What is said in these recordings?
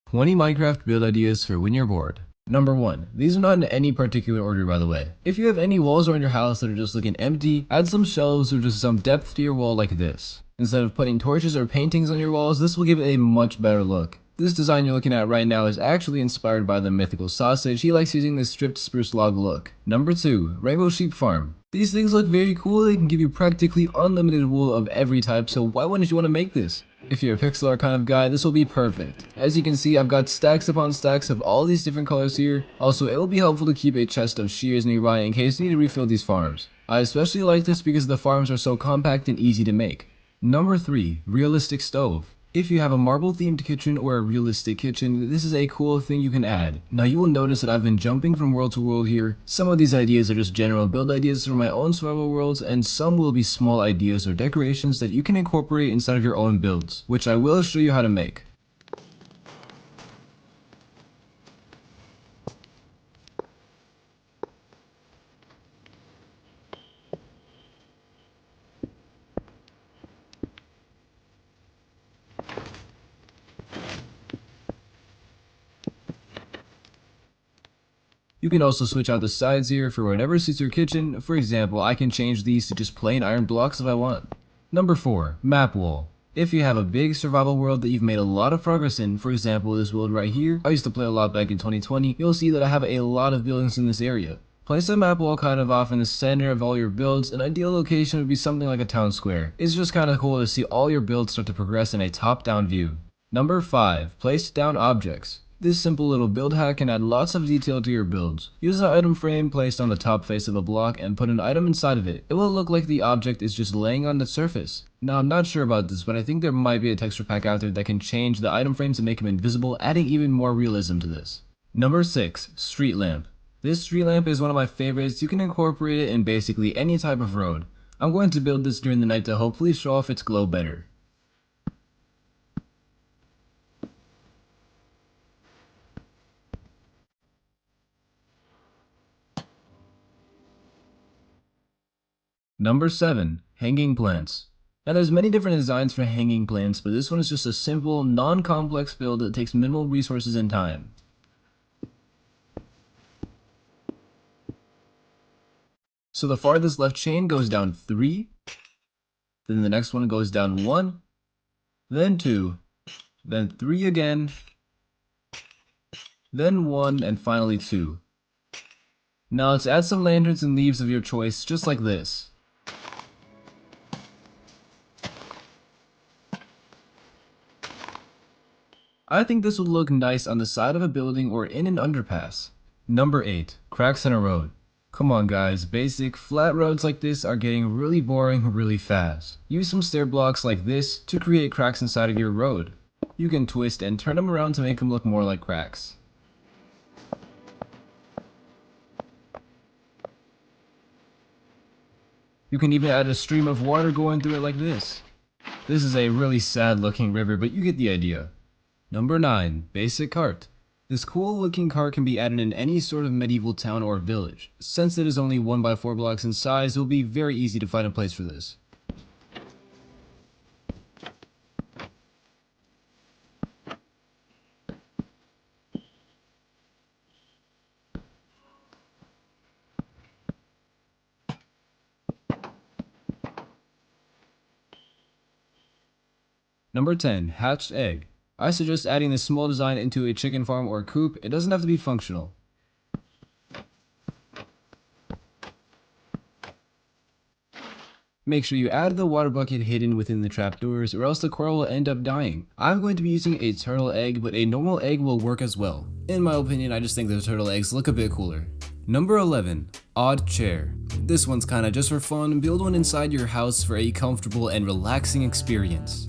20 Minecraft build ideas for when you're bored. Number 1. These are not in any particular order, by the way. If you have any walls around your house that are just looking empty, add some shelves or just some depth to your wall like this. Instead of putting torches or paintings on your walls, this will give it a much better look. This design you're looking at right now is actually inspired by the mythical sausage. He likes using this stripped spruce log look. Number 2. Rainbow sheep farm. These things look very cool. They can give you practically unlimited wool of every type, so why wouldn't you want to make this? If you're a pixel art kind of guy, this will be perfect. As you can see, I've got stacks upon stacks of all these different colors here. Also, it will be helpful to keep a chest of shears nearby in case you need to refill these farms. I especially like this because the farms are so compact and easy to make. Number 3. Realistic stove. If you have a marble themed kitchen or a realistic kitchen, this is a cool thing you can add. Now you will notice that I've been jumping from world to world here. Some of these ideas are just general build ideas from my own survival worlds, and some will be small ideas or decorations that you can incorporate inside of your own builds, which I will show you how to make. You can also switch out the sides here for whatever suits your kitchen. For example, I can change these to just plain iron blocks if I want. Number 4. Map wall. If you have a big survival world that you've made a lot of progress in, for example this world right here, I used to play a lot back in 2020, you'll see that I have a lot of buildings in this area. Place a map wall kind of off in the center of all your builds. An ideal location would be something like a town square. It's just kind of cool to see all your builds start to progress in a top-down view. Number 5. Place down objects. This simple little build hack can add lots of detail to your builds. Use an item frame placed on the top face of a block and put an item inside of it. It will look like the object is just laying on the surface. Now I'm not sure about this, but I think there might be a texture pack out there that can change the item frames and make them invisible, adding even more realism to this. Number 6. Street lamp. This street lamp is one of my favorites. You can incorporate it in basically any type of road. I'm going to build this during the night to hopefully show off its glow better. Number 7. Hanging plants. Now there's many different designs for hanging plants, but this one is just a simple, non-complex build that takes minimal resources and time. So the farthest left chain goes down 3, then the next one goes down 1, then 2, then 3 again, then 1, and finally 2. Now let's add some lanterns and leaves of your choice, just like this. I think this would look nice on the side of a building or in an underpass. Number 8. Cracks in a road. Come on guys, basic, flat roads like this are getting really boring really fast. Use some stair blocks like this to create cracks inside of your road. You can twist and turn them around to make them look more like cracks. You can even add a stream of water going through it like this. This is a really sad looking river, but you get the idea. Number 9. Basic cart. This cool looking cart can be added in any sort of medieval town or village. Since it is only 1x4 blocks in size, it will be very easy to find a place for this. Number 10. Hatched egg. I suggest adding this small design into a chicken farm or coop. It doesn't have to be functional. Make sure you add the water bucket hidden within the trapdoors, or else the coral will end up dying. I'm going to be using a turtle egg, but a normal egg will work as well. In my opinion, I just think the turtle eggs look a bit cooler. Number 11. Odd chair. This one's kinda just for fun. Build one inside your house for a comfortable and relaxing experience.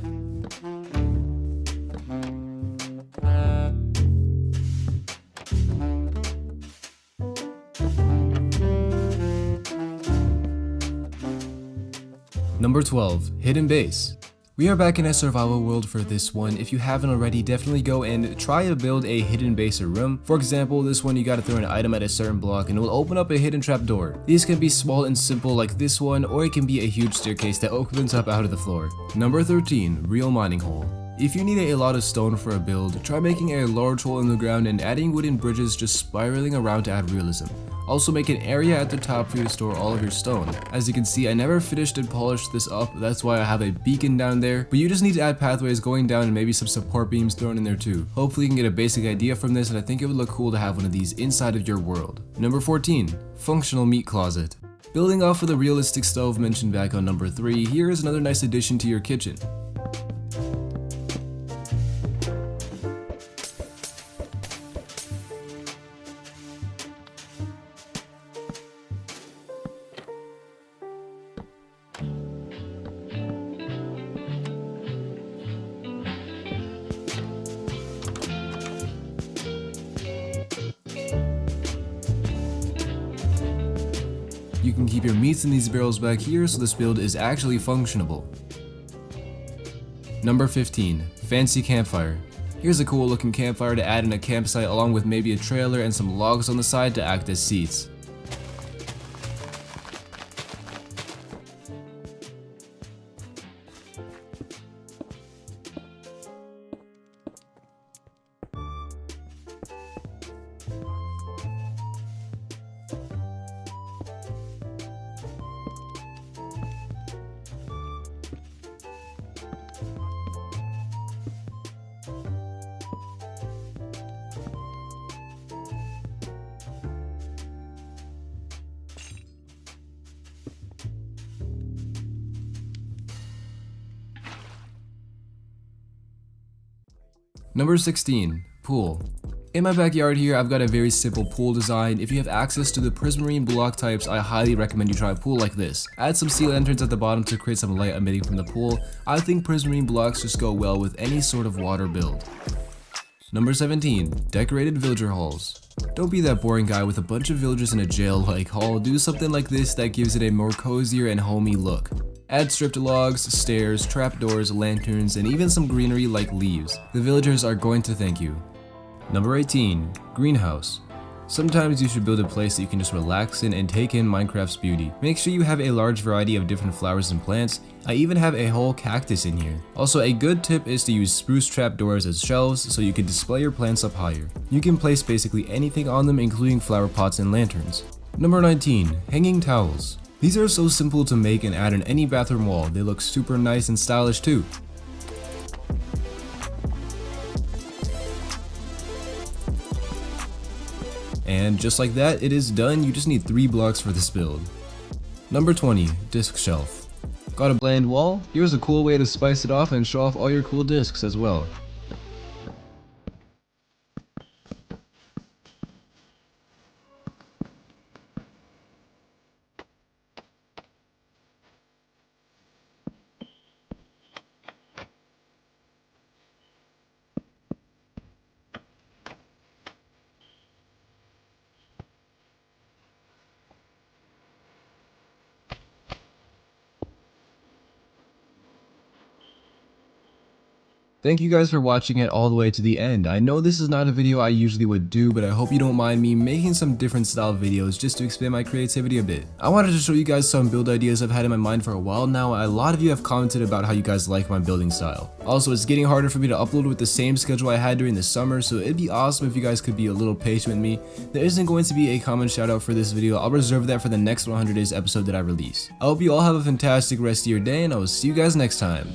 Number 12. Hidden base. We are back in a survival world for this one. If you haven't already, definitely go and try to build a hidden base or room. For example, this one you gotta throw an item at a certain block and it will open up a hidden trapdoor. These can be small and simple like this one, or it can be a huge staircase that opens up out of the floor. Number 13. Real mining hole. If you need a lot of stone for a build, try making a large hole in the ground and adding wooden bridges just spiraling around to add realism. Also make an area at the top for you to store all of your stone. As you can see, I never finished and polished this up, that's why I have a beacon down there, but you just need to add pathways going down and maybe some support beams thrown in there too. Hopefully you can get a basic idea from this, and I think it would look cool to have one of these inside of your world. Number 14, functional meat closet. Building off of the realistic stove mentioned back on number 3, here is another nice addition to your kitchen. You can keep your meats in these barrels back here, so this build is actually functionable. Number 15, fancy campfire. Here's a cool looking campfire to add in a campsite along with maybe a trailer and some logs on the side to act as seats. Number 16, pool. In my backyard here, I've got a very simple pool design. If you have access to the prismarine block types, I highly recommend you try a pool like this. Add some sea lanterns at the bottom to create some light emitting from the pool. I think prismarine blocks just go well with any sort of water build. Number 17, decorated villager halls. Don't be that boring guy with a bunch of villagers in a jail-like hall. Do something like this that gives it a more cozier and homey look. Add stripped logs, stairs, trapdoors, lanterns, and even some greenery like leaves. The villagers are going to thank you. Number 18, greenhouse. Sometimes you should build a place that you can just relax in and take in Minecraft's beauty. Make sure you have a large variety of different flowers and plants. I even have a whole cactus in here. Also, a good tip is to use spruce trapdoors as shelves so you can display your plants up higher. You can place basically anything on them, including flower pots and lanterns. Number 19, hanging towels. These are so simple to make and add in any bathroom wall. They look super nice and stylish too. And just like that, it is done. You just need 3 blocks for this build. Number 20, disc shelf. Got a bland wall? Here's a cool way to spice it off and show off all your cool discs as well. Thank you guys for watching it all the way to the end. I know this is not a video I usually would do, but I hope you don't mind me making some different style videos just to expand my creativity a bit. I wanted to show you guys some build ideas I've had in my mind for a while now. A lot of you have commented about how you guys like my building style. Also, it's getting harder for me to upload with the same schedule I had during the summer, so it'd be awesome if you guys could be a little patient with me. There isn't going to be a common shout out for this video. I'll reserve that for the next 100 days episode that I release. I hope you all have a fantastic rest of your day, and I will see you guys next time.